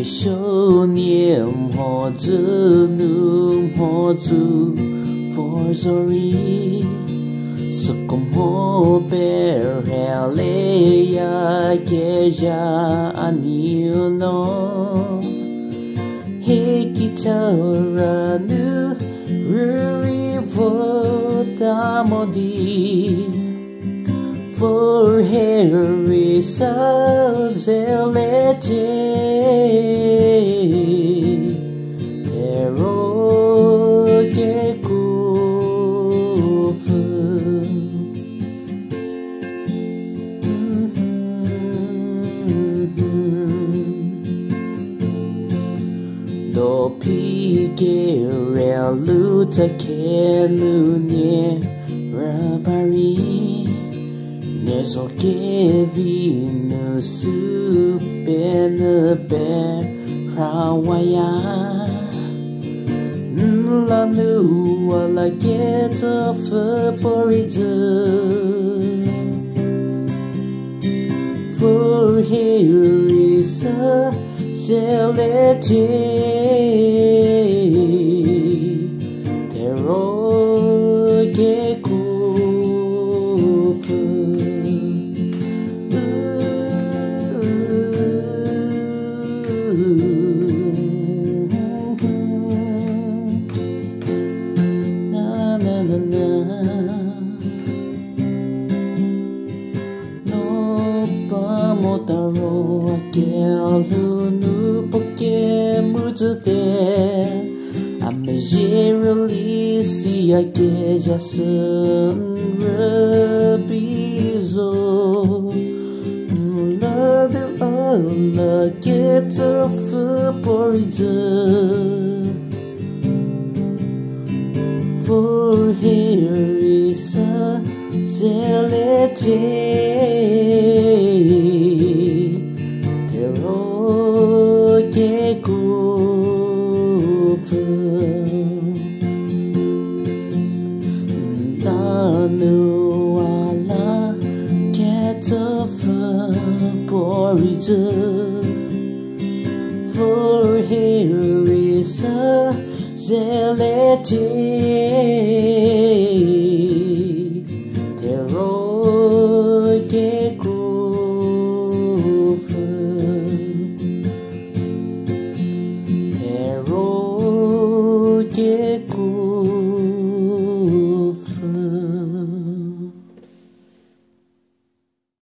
少年何子女何子 for sorry Sukum ho ber hele ya ke ja aniu no he kitara nu ruri vodamodi for Harry Salzelete Theruo ke Kuopfü Do pige relu take nu ne rabari Nezo ke vinu supene be rawaya La nu ala get of porizu For here is a zelete Theruo ke Kuopfü Motaro aquel no porque muito te a mejerali se aqueja sun rabizo la de alla get of for here is a zelete Theruo ke Kuopfü Nanu ala get of porizu For here is a zelete